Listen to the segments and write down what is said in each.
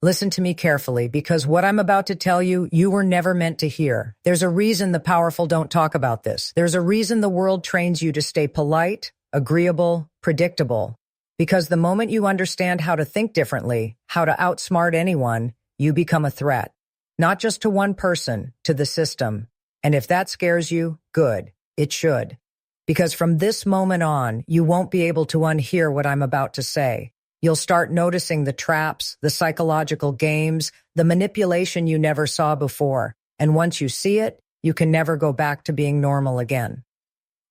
Listen to me carefully, because what I'm about to tell you, you were never meant to hear. There's a reason the powerful don't talk about this. There's a reason the world trains you to stay polite, agreeable, predictable. Because the moment you understand how to think differently, how to outsmart anyone, you become a threat. Not just to one person, to the system. And if that scares you, good. It should. Because from this moment on, you won't be able to unhear what I'm about to say. You'll start noticing the traps, the psychological games, the manipulation you never saw before. And once you see it, you can never go back to being normal again.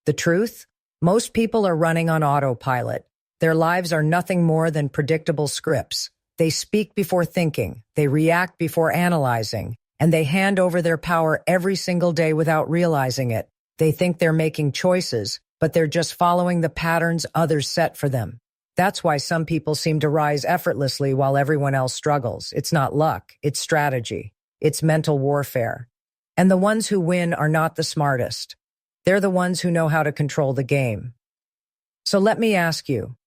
The truth? Most people are running on autopilot. Their lives are nothing more than predictable scripts. They speak before thinking, they react before analyzing, and they hand over their power every single day without realizing it. They think they're making choices, but they're just following the patterns others set for them. That's why some people seem to rise effortlessly while everyone else struggles. It's not luck, it's strategy. It's mental warfare. And the ones who win are not the smartest. They're the ones who know how to control the game. So let me ask you,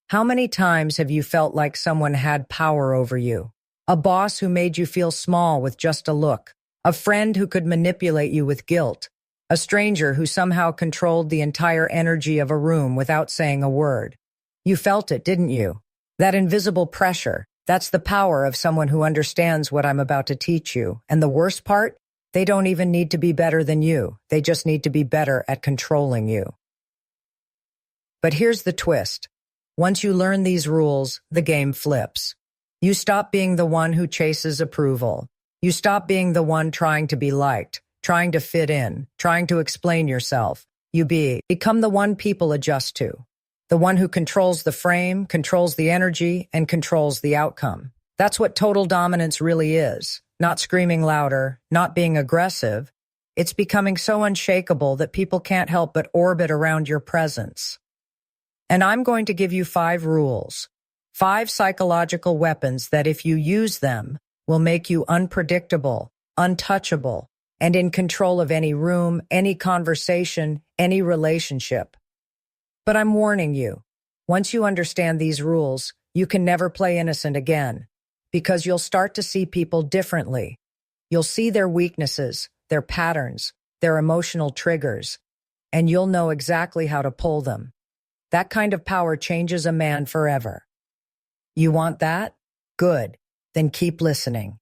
how many times have you felt like someone had power over you? A boss who made you feel small with just a look. A friend who could manipulate you with guilt. A stranger who somehow controlled the entire energy of a room without saying a word. You felt it, didn't you? That invisible pressure, that's the power of someone who understands what I'm about to teach you. And the worst part? They don't even need to be better than you. They just need to be better at controlling you. But here's the twist. Once you learn these rules, the game flips. You stop being the one who chases approval. You stop being the one trying to be liked, trying to fit in, trying to explain yourself. You become the one people adjust to. The one who controls the frame, controls the energy, and controls the outcome. That's what total dominance really is. Not screaming louder, not being aggressive. It's becoming so unshakable that people can't help but orbit around your presence. And I'm going to give you 5 rules. 5 psychological weapons that, if you use them, will make you unpredictable, untouchable, and in control of any room, any conversation, any relationship. But I'm warning you, once you understand these rules, you can never play innocent again, because you'll start to see people differently. You'll see their weaknesses, their patterns, their emotional triggers, and you'll know exactly how to pull them. That kind of power changes a man forever. You want that? Good. Then keep listening.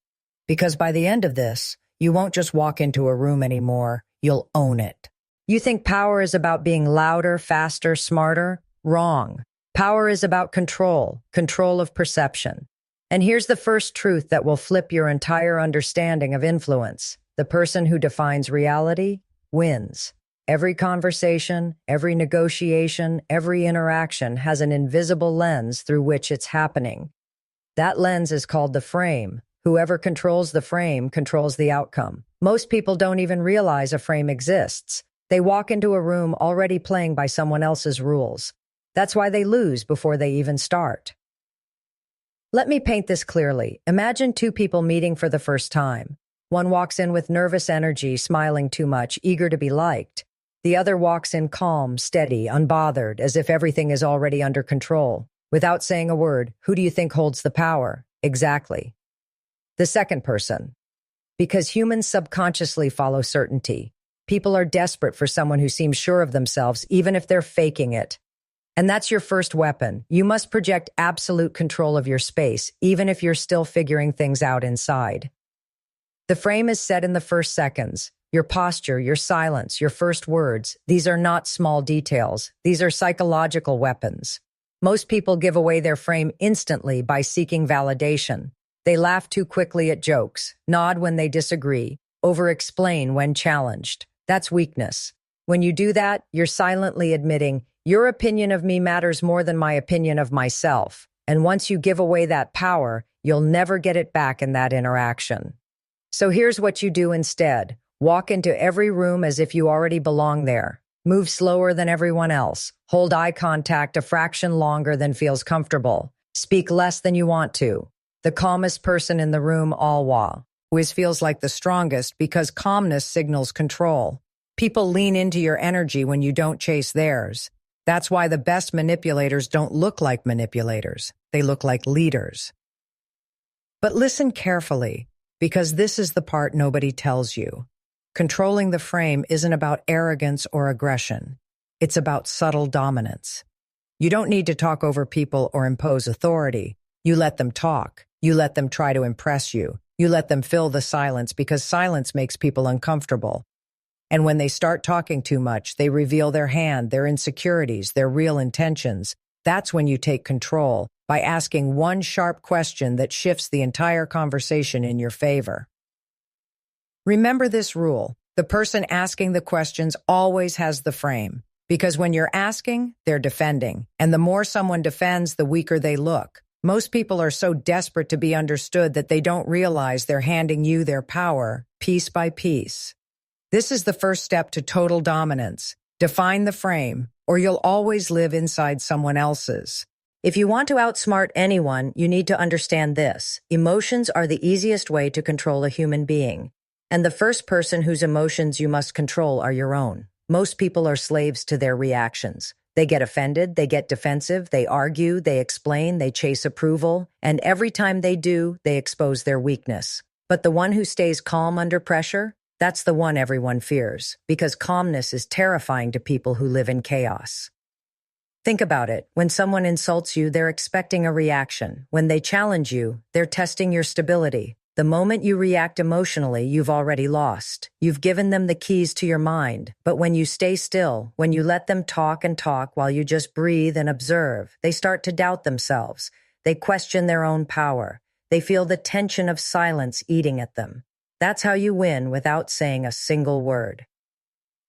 Because by the end of this, you won't just walk into a room anymore, you'll own it. You think power is about being louder, faster, smarter? Wrong. Power is about control of perception. And here's the first truth that will flip your entire understanding of influence. The person who defines reality wins. Every conversation, every negotiation, every interaction has an invisible lens through which it's happening. That lens is called the frame. Whoever controls the frame controls the outcome. Most people don't even realize a frame exists. They walk into a room already playing by someone else's rules. That's why they lose before they even start. Let me paint this clearly. Imagine 2 people meeting for the first time. One walks in with nervous energy, smiling too much, eager to be liked. The other walks in calm, steady, unbothered, as if everything is already under control. Without saying a word, who do you think holds the power? Exactly. The second person. Because humans subconsciously follow certainty. People are desperate for someone who seems sure of themselves, even if they're faking it. And that's your first weapon. You must project absolute control of your space, even if you're still figuring things out inside. The frame is set in the first seconds. Your posture, your silence, your first words. These are not small details. These are psychological weapons. Most people give away their frame instantly by seeking validation. They laugh too quickly at jokes, nod when they disagree, over-explain when challenged. That's weakness. When you do that, you're silently admitting, your opinion of me matters more than my opinion of myself. And once you give away that power, you'll never get it back in that interaction. So here's what you do instead. Walk into every room as if you already belong there. Move slower than everyone else. Hold eye contact a fraction longer than feels comfortable. Speak less than you want to. The calmest person in the room always feels like the strongest, because calmness signals control. People lean into your energy when you don't chase theirs. That's why the best manipulators don't look like manipulators. They look like leaders. But listen carefully, because this is the part nobody tells you. Controlling the frame isn't about arrogance or aggression. It's about subtle dominance. You don't need to talk over people or impose authority. You let them talk. You let them try to impress you. You let them fill the silence because silence makes people uncomfortable. And when they start talking too much, they reveal their hand, their insecurities, their real intentions. That's when you take control by asking one sharp question that shifts the entire conversation in your favor. Remember this rule. The person asking the questions always has the frame. Because when you're asking, they're defending. And the more someone defends, the weaker they look. Most people are so desperate to be understood that they don't realize they're handing you their power, piece by piece. This is the first step to total dominance. Define the frame, or you'll always live inside someone else's. If you want to outsmart anyone, you need to understand this. Emotions are the easiest way to control a human being. And the first person whose emotions you must control are your own. Most people are slaves to their reactions. They get offended, they get defensive, they argue, they explain, they chase approval, and every time they do, they expose their weakness. But the one who stays calm under pressure, that's the one everyone fears, because calmness is terrifying to people who live in chaos. Think about it. When someone insults you, they're expecting a reaction. When they challenge you, they're testing your stability. The moment you react emotionally, you've already lost. You've given them the keys to your mind. But when you stay still, when you let them talk and talk while you just breathe and observe, they start to doubt themselves. They question their own power. They feel the tension of silence eating at them. That's how you win without saying a single word.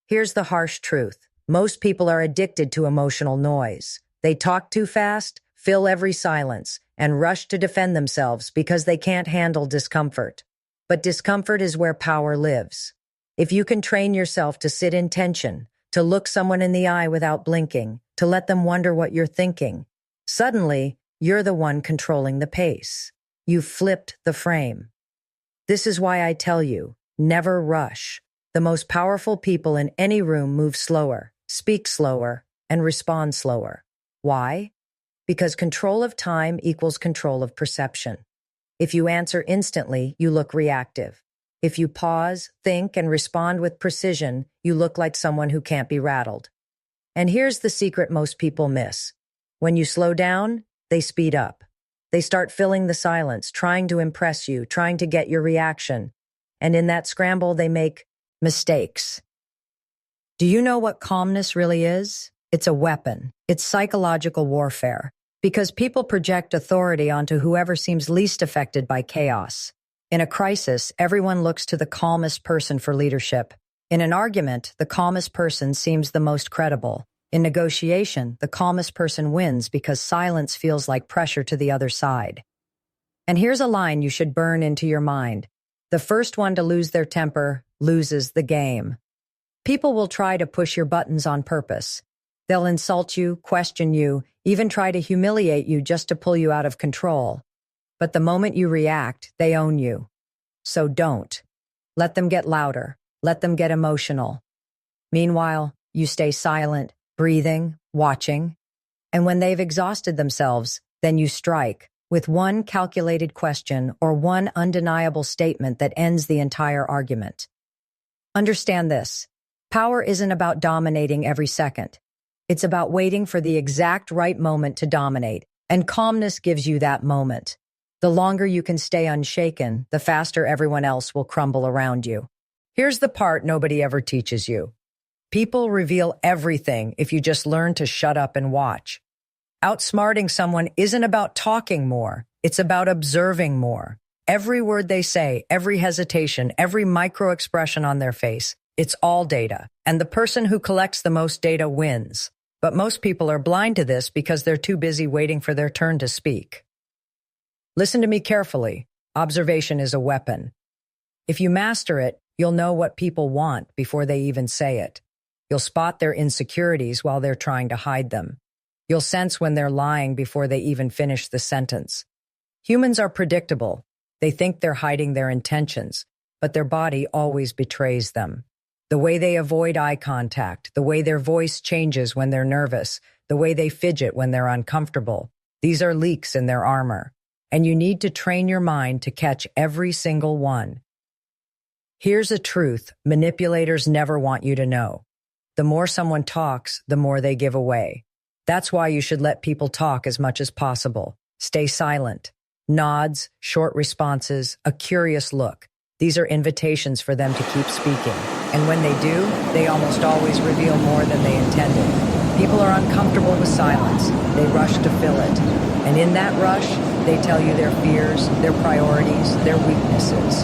Here's the harsh truth. Most people are addicted to emotional noise. They talk too fast, fill every silence, and rush to defend themselves because they can't handle discomfort. But discomfort is where power lives. If you can train yourself to sit in tension, to look someone in the eye without blinking, to let them wonder what you're thinking, suddenly, you're the one controlling the pace. You've flipped the frame. This is why I tell you, never rush. The most powerful people in any room move slower, speak slower, and respond slower. Why? Because control of time equals control of perception. If you answer instantly, you look reactive. If you pause, think, and respond with precision, you look like someone who can't be rattled. And here's the secret most people miss. When you slow down, they speed up. They start filling the silence, trying to impress you, trying to get your reaction. And in that scramble, they make mistakes. Do you know what calmness really is? It's a weapon. It's psychological warfare. Because people project authority onto whoever seems least affected by chaos. In a crisis, everyone looks to the calmest person for leadership. In an argument, the calmest person seems the most credible. In negotiation, the calmest person wins because silence feels like pressure to the other side. And here's a line you should burn into your mind. The first one to lose their temper loses the game. People will try to push your buttons on purpose. They'll insult you, question you, even try to humiliate you just to pull you out of control. But the moment you react, they own you. So don't. Let them get louder. Let them get emotional. Meanwhile, you stay silent, breathing, watching. And when they've exhausted themselves, then you strike with one calculated question or one undeniable statement that ends the entire argument. Understand this. Power isn't about dominating every second. It's about waiting for the exact right moment to dominate, and calmness gives you that moment. The longer you can stay unshaken, the faster everyone else will crumble around you. Here's the part nobody ever teaches you. People reveal everything if you just learn to shut up and watch. Outsmarting someone isn't about talking more. It's about observing more. Every word they say, every hesitation, every micro-expression on their face, it's all data. And the person who collects the most data wins. But most people are blind to this because they're too busy waiting for their turn to speak. Listen to me carefully. Observation is a weapon. If you master it, you'll know what people want before they even say it. You'll spot their insecurities while they're trying to hide them. You'll sense when they're lying before they even finish the sentence. Humans are predictable. They think they're hiding their intentions, but their body always betrays them. The way they avoid eye contact, the way their voice changes when they're nervous, the way they fidget when they're uncomfortable. These are leaks in their armor. and you need to train your mind to catch every single one. Here's a truth manipulators never want you to know. The more someone talks, the more they give away. That's why you should let people talk as much as possible. Stay silent. Nods, short responses, a curious look. These are invitations for them to keep speaking. And when they do, they almost always reveal more than they intended. People are uncomfortable with silence. They rush to fill it. And in that rush, they tell you their fears, their priorities, their weaknesses.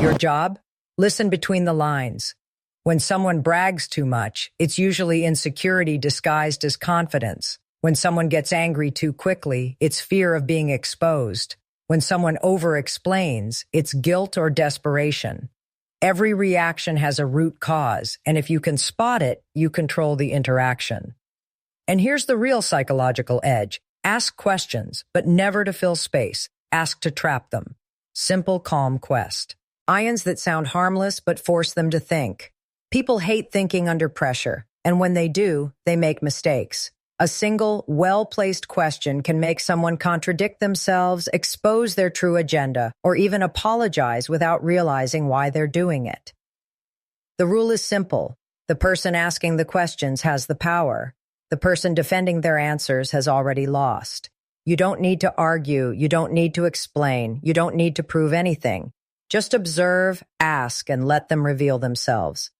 Your job? Listen between the lines. When someone brags too much, it's usually insecurity disguised as confidence. When someone gets angry too quickly, it's fear of being exposed. When someone over-explains, it's guilt or desperation. Every reaction has a root cause, and if you can spot it, you control the interaction. And here's the real psychological edge. Ask questions, but never to fill space. Ask to trap them. Simple, calm quest. Ions that sound harmless, but force them to think. People hate thinking under pressure, and when they do, they make mistakes. A single, well-placed question can make someone contradict themselves, expose their true agenda, or even apologize without realizing why they're doing it. The rule is simple. The person asking the questions has the power. The person defending their answers has already lost. You don't need to argue. You don't need to explain. You don't need to prove anything. Just observe, ask, and let them reveal themselves.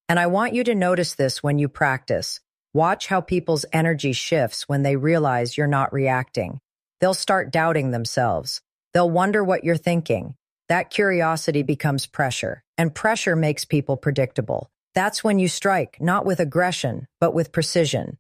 And I want you to notice this when you practice. Watch how people's energy shifts when they realize you're not reacting. They'll start doubting themselves. They'll wonder what you're thinking. That curiosity becomes pressure, and pressure makes people predictable. That's when you strike, not with aggression, but with precision.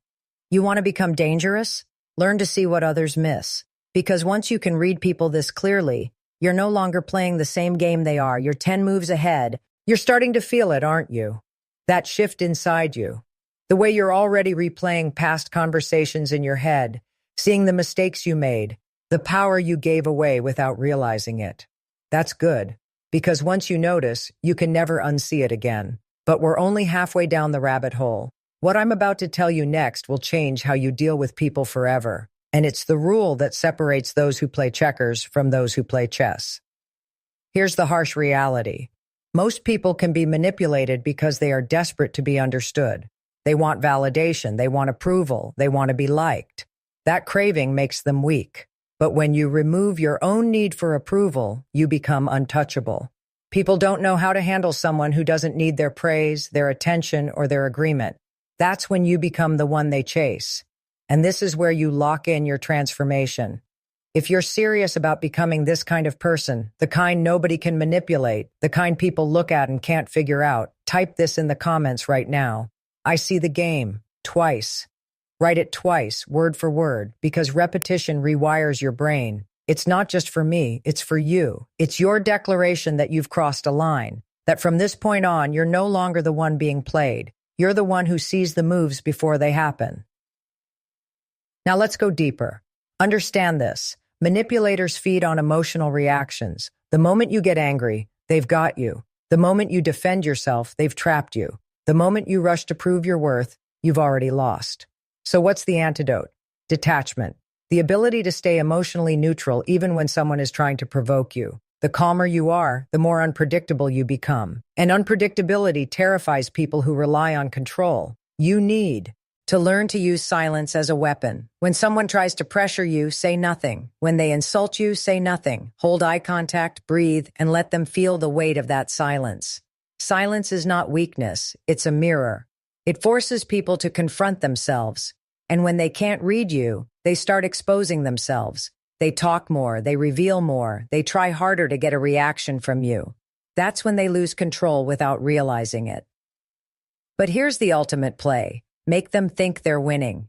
You want to become dangerous? Learn to see what others miss. Because once you can read people this clearly, you're no longer playing the same game they are. You're 10 moves ahead. You're starting to feel it, aren't you? That shift inside you. The way you're already replaying past conversations in your head, seeing the mistakes you made, the power you gave away without realizing it. That's good, because once you notice, you can never unsee it again. But we're only halfway down the rabbit hole. What I'm about to tell you next will change how you deal with people forever, and it's the rule that separates those who play checkers from those who play chess. Here's the harsh reality. Most people can be manipulated because they are desperate to be understood. They want validation, they want approval, they want to be liked. That craving makes them weak. But when you remove your own need for approval, you become untouchable. People don't know how to handle someone who doesn't need their praise, their attention, or their agreement. That's when you become the one they chase. And this is where you lock in your transformation. If you're serious about becoming this kind of person, the kind nobody can manipulate, the kind people look at and can't figure out, type this in the comments right now. I see the game, twice. Write it twice, word for word, because repetition rewires your brain. It's not just for me, it's for you. It's your declaration that you've crossed a line, that from this point on, you're no longer the one being played. You're the one who sees the moves before they happen. Now let's go deeper. Understand this. Manipulators feed on emotional reactions. The moment you get angry, they've got you. The moment you defend yourself, they've trapped you. The moment you rush to prove your worth, you've already lost. So what's the antidote? Detachment. The ability to stay emotionally neutral even when someone is trying to provoke you. The calmer you are, the more unpredictable you become. And unpredictability terrifies people who rely on control. You need to learn to use silence as a weapon. When someone tries to pressure you, say nothing. When they insult you, say nothing. Hold eye contact, breathe, and let them feel the weight of that silence. Silence is not weakness, it's a mirror. It forces people to confront themselves. And when they can't read you, they start exposing themselves. They talk more, they reveal more, they try harder to get a reaction from you. That's when they lose control without realizing it. But here's the ultimate play. Make them think they're winning.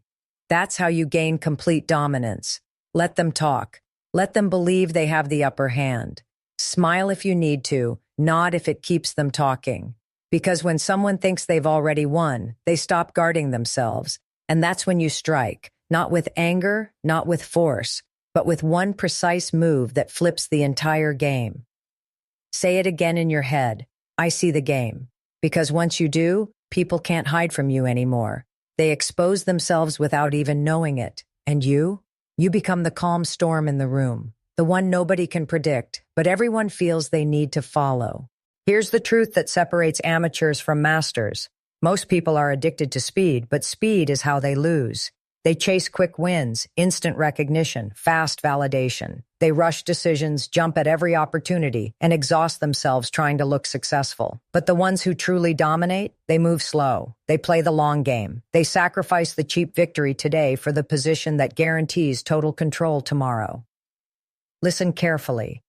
That's how you gain complete dominance. Let them talk. Let them believe they have the upper hand. Smile if you need to, nod if it keeps them talking. Because when someone thinks they've already won, they stop guarding themselves. And that's when you strike, not with anger, not with force, but with one precise move that flips the entire game. Say it again in your head. I see the game. Because once you do, people can't hide from you anymore. They expose themselves without even knowing it. And you? You become the calm storm in the room, the one nobody can predict, but everyone feels they need to follow. Here's the truth that separates amateurs from masters. Most people are addicted to speed, but speed is how they lose. They chase quick wins, instant recognition, fast validation. They rush decisions, jump at every opportunity, and exhaust themselves trying to look successful. But the ones who truly dominate, they move slow. They play the long game. They sacrifice the cheap victory today for the position that guarantees total control tomorrow. Listen carefully.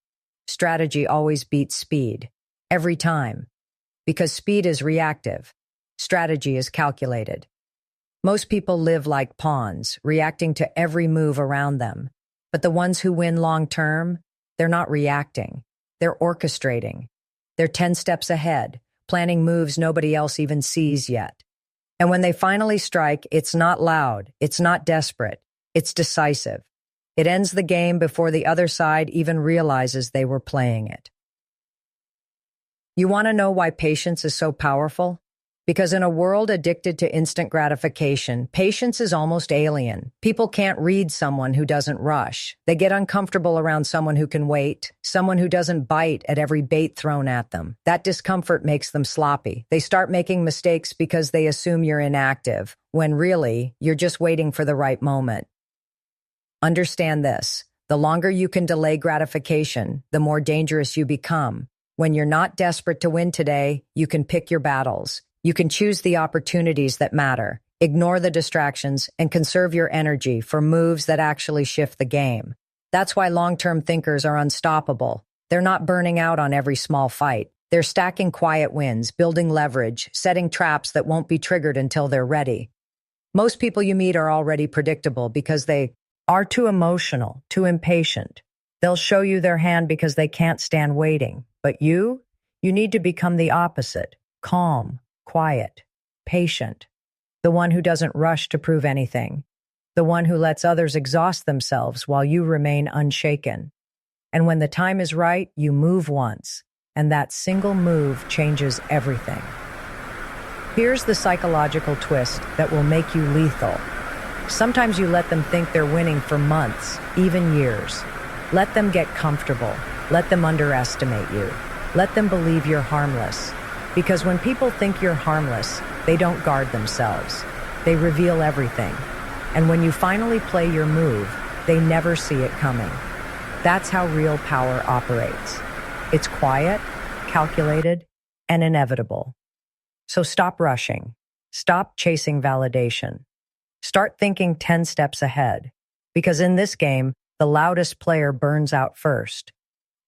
Strategy always beats speed. Every time. Because speed is reactive. Strategy is calculated. Most people live like pawns, reacting to every move around them. But the ones who win long-term, they're not reacting. They're orchestrating. They're 10 steps ahead, planning moves nobody else even sees yet. And when they finally strike, it's not loud, it's not desperate, it's decisive. It ends the game before the other side even realizes they were playing it. You want to know why patience is so powerful? Because in a world addicted to instant gratification, patience is almost alien. People can't read someone who doesn't rush. They get uncomfortable around someone who can wait, someone who doesn't bite at every bait thrown at them. That discomfort makes them sloppy. They start making mistakes because they assume you're inactive, when really, you're just waiting for the right moment. Understand this. The longer you can delay gratification, the more dangerous you become. When you're not desperate to win today, you can pick your battles. You can choose the opportunities that matter, ignore the distractions, and conserve your energy for moves that actually shift the game. That's why long-term thinkers are unstoppable. They're not burning out on every small fight. They're stacking quiet wins, building leverage, setting traps that won't be triggered until they're ready. Most people you meet are already predictable because they are too emotional, too impatient. They'll show you their hand because they can't stand waiting. But you need to become the opposite, calm, quiet, patient, the one who doesn't rush to prove anything, the one who lets others exhaust themselves while you remain unshaken. And when the time is right, you move once, and that single move changes everything. Here's the psychological twist that will make you lethal. Sometimes you let them think they're winning for months, even years. Let them get comfortable. Let them underestimate you. Let them believe you're harmless. Because when people think you're harmless, they don't guard themselves. They reveal everything. And when you finally play your move, they never see it coming. That's how real power operates. It's quiet, calculated, and inevitable. So stop rushing. Stop chasing validation. Start thinking 10 steps ahead. Because in this game, the loudest player burns out first.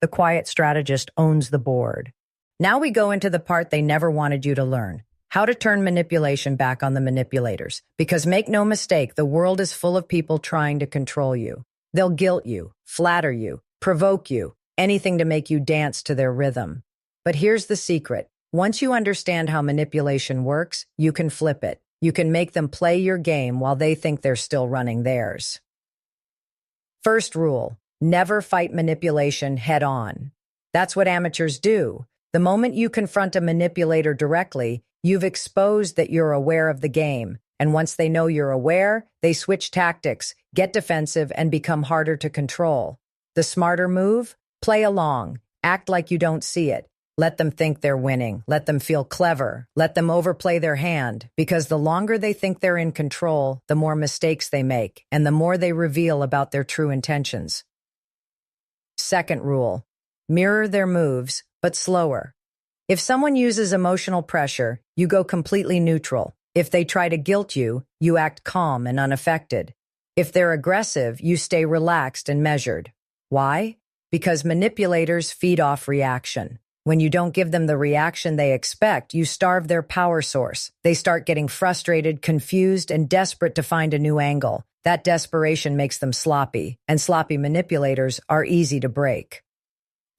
The quiet strategist owns the board. Now we go into the part they never wanted you to learn. How to turn manipulation back on the manipulators. Because make no mistake, the world is full of people trying to control you. They'll guilt you, flatter you, provoke you, anything to make you dance to their rhythm. But here's the secret. Once you understand how manipulation works, you can flip it. You can make them play your game while they think they're still running theirs. First rule, never fight manipulation head on. That's what amateurs do. The moment you confront a manipulator directly, you've exposed that you're aware of the game. And once they know you're aware, they switch tactics, get defensive, and become harder to control. The smarter move? Play along. Act like you don't see it. Let them think they're winning. Let them feel clever. Let them overplay their hand. Because the longer they think they're in control, the more mistakes they make, and the more they reveal about their true intentions. Second rule, mirror their moves, but slower. If someone uses emotional pressure, you go completely neutral. If they try to guilt you, you act calm and unaffected. If they're aggressive, you stay relaxed and measured. Why? Because manipulators feed off reaction. When you don't give them the reaction they expect, you starve their power source. They start getting frustrated, confused, and desperate to find a new angle. That desperation makes them sloppy, and sloppy manipulators are easy to break.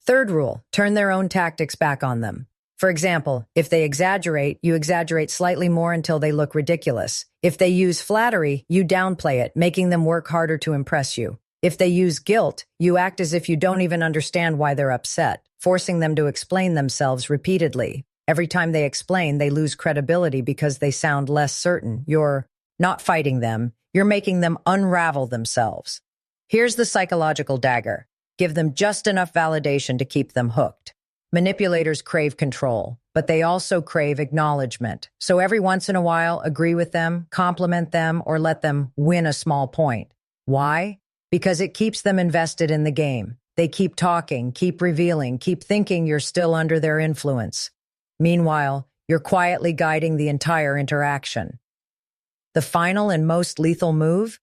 Third rule, turn their own tactics back on them. For example, if they exaggerate, you exaggerate slightly more until they look ridiculous. If they use flattery, you downplay it, making them work harder to impress you. If they use guilt, you act as if you don't even understand why they're upset, forcing them to explain themselves repeatedly. Every time they explain, they lose credibility because they sound less certain. You're not fighting them. You're making them unravel themselves. Here's the psychological dagger. Give them just enough validation to keep them hooked. Manipulators crave control, but they also crave acknowledgement. So every once in a while, agree with them, compliment them, or let them win a small point. Why? Because it keeps them invested in the game. They keep talking, keep revealing, keep thinking you're still under their influence. Meanwhile, you're quietly guiding the entire interaction. The final and most lethal move?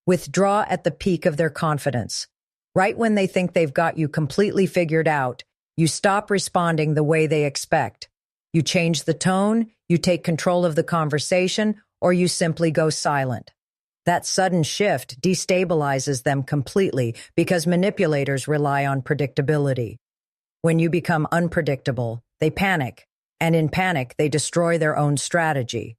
Withdraw at the peak of their confidence. Right when they think they've got you completely figured out, you stop responding the way they expect. You change the tone, you take control of the conversation, or you simply go silent. That sudden shift destabilizes them completely because manipulators rely on predictability. When you become unpredictable, they panic, and in panic, they destroy their own strategy.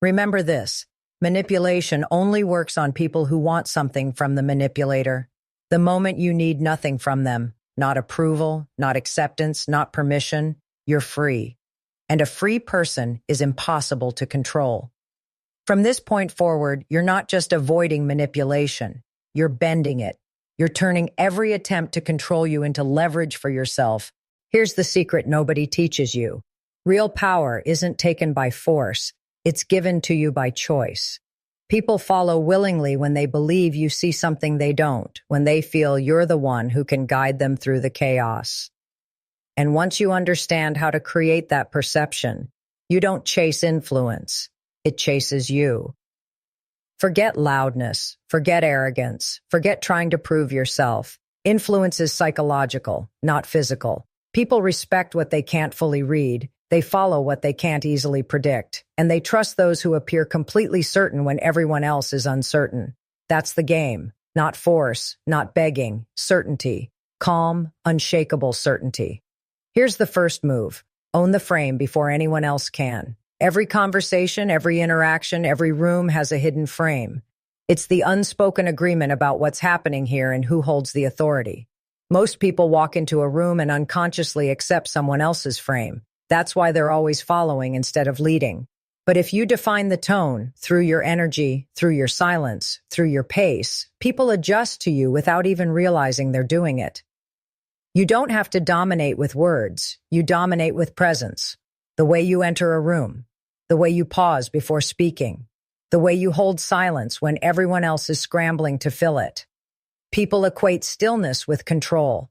Remember this, manipulation only works on people who want something from the manipulator. The moment you need nothing from them, not approval, not acceptance, not permission, you're free. And a free person is impossible to control. From this point forward, you're not just avoiding manipulation, you're bending it. You're turning every attempt to control you into leverage for yourself. Here's the secret nobody teaches you. Real power isn't taken by force, it's given to you by choice. People follow willingly when they believe you see something they don't, when they feel you're the one who can guide them through the chaos. And once you understand how to create that perception, you don't chase influence, it chases you. Forget loudness, forget arrogance, forget trying to prove yourself. Influence is psychological, not physical. People respect what they can't fully read. They follow what they can't easily predict, and they trust those who appear completely certain when everyone else is uncertain. That's the game. Not force, not begging, certainty. Calm, unshakable certainty. Here's the first move. Own the frame before anyone else can. Every conversation, every interaction, every room has a hidden frame. It's the unspoken agreement about what's happening here and who holds the authority. Most people walk into a room and unconsciously accept someone else's frame. That's why they're always following instead of leading. But if you define the tone through your energy, through your silence, through your pace, people adjust to you without even realizing they're doing it. You don't have to dominate with words. You dominate with presence. The way you enter a room, the way you pause before speaking, the way you hold silence when everyone else is scrambling to fill it. People equate stillness with control.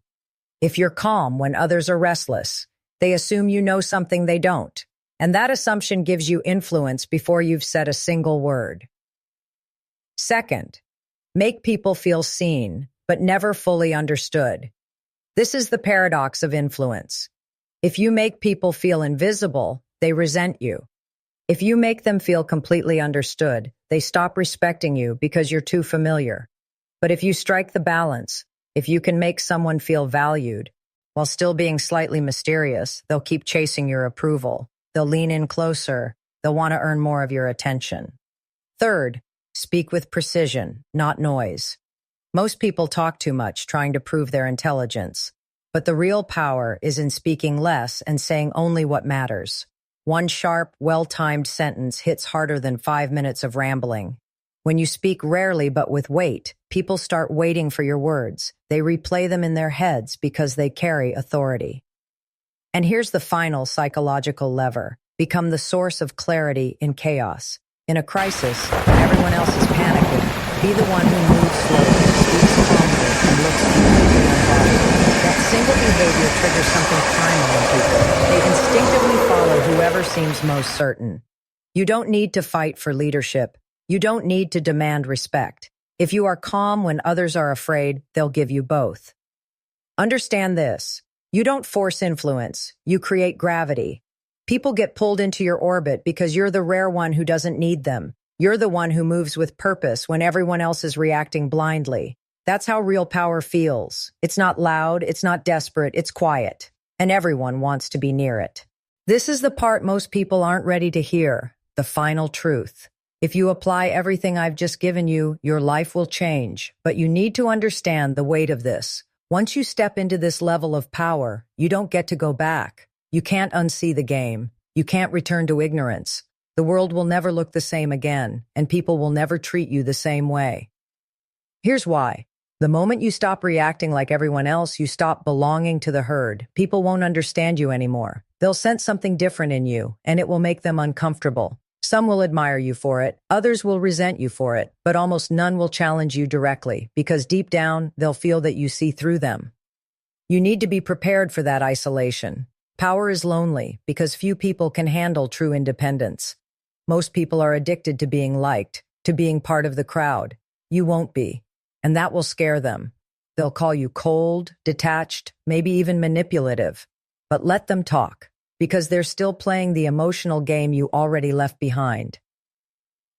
If you're calm when others are restless, they assume you know something they don't, and that assumption gives you influence before you've said a single word. Second, make people feel seen, but never fully understood. This is the paradox of influence. If you make people feel invisible, they resent you. If you make them feel completely understood, they stop respecting you because you're too familiar. But if you strike the balance, if you can make someone feel valued, while still being slightly mysterious, they'll keep chasing your approval. They'll lean in closer. They'll want to earn more of your attention. Third, speak with precision, not noise. Most people talk too much, trying to prove their intelligence. But the real power is in speaking less and saying only what matters. One sharp, well-timed sentence hits harder than 5 minutes of rambling. When you speak rarely but with weight, people start waiting for your words. They replay them in their heads because they carry authority. And here's the final psychological lever. Become the source of clarity in chaos. In a crisis, when everyone else is panicking, be the one who moves slowly, speaks calmly, and looks completely unbothered. That single behavior triggers something primal in people. They instinctively follow whoever seems most certain. You don't need to fight for leadership. You don't need to demand respect. If you are calm when others are afraid, they'll give you both. Understand this. You don't force influence. You create gravity. People get pulled into your orbit because you're the rare one who doesn't need them. You're the one who moves with purpose when everyone else is reacting blindly. That's how real power feels. It's not loud, it's not desperate, it's quiet. And everyone wants to be near it. This is the part most people aren't ready to hear, the final truth. If you apply everything I've just given you, your life will change. But you need to understand the weight of this. Once you step into this level of power, you don't get to go back. You can't unsee the game. You can't return to ignorance. The world will never look the same again, and people will never treat you the same way. Here's why. The moment you stop reacting like everyone else, you stop belonging to the herd. People won't understand you anymore. They'll sense something different in you, and it will make them uncomfortable. Some will admire you for it, others will resent you for it, but almost none will challenge you directly, because deep down, they'll feel that you see through them. You need to be prepared for that isolation. Power is lonely, because few people can handle true independence. Most people are addicted to being liked, to being part of the crowd. You won't be, and that will scare them. They'll call you cold, detached, maybe even manipulative. But let them talk, because they're still playing the emotional game you already left behind.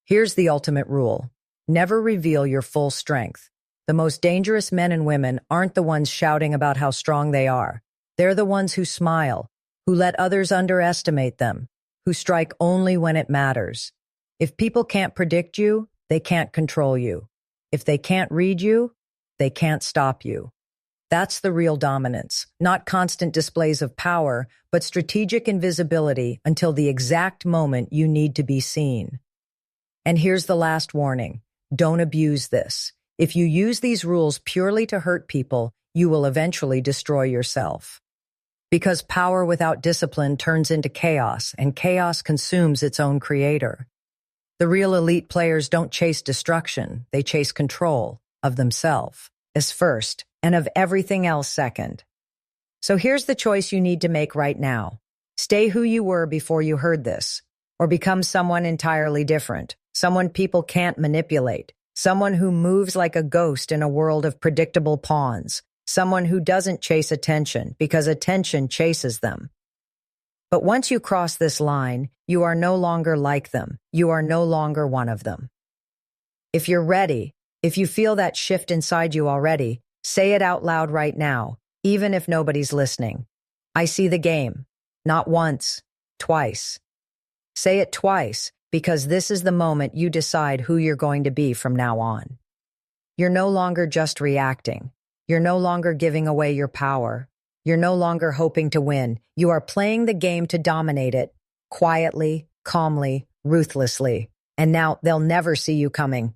Here's the ultimate rule. Never reveal your full strength. The most dangerous men and women aren't the ones shouting about how strong they are. They're the ones who smile, who let others underestimate them, who strike only when it matters. If people can't predict you, they can't control you. If they can't read you, they can't stop you. That's the real dominance, not constant displays of power, but strategic invisibility until the exact moment you need to be seen. And here's the last warning. Don't abuse this. If you use these rules purely to hurt people, you will eventually destroy yourself. Because power without discipline turns into chaos, and chaos consumes its own creator. The real elite players don't chase destruction, they chase control of themselves as first, and of everything else second. So here's the choice you need to make right now. Stay who you were before you heard this, or become someone entirely different, someone people can't manipulate, someone who moves like a ghost in a world of predictable pawns, someone who doesn't chase attention because attention chases them. But once you cross this line, you are no longer like them. You are no longer one of them. If you're ready, if you feel that shift inside you already, say it out loud right now, even if nobody's listening. I see the game. Not once, twice. Say it twice, because this is the moment you decide who you're going to be from now on. You're no longer just reacting. You're no longer giving away your power. You're no longer hoping to win. You are playing the game to dominate it, quietly, calmly, ruthlessly. And now they'll never see you coming.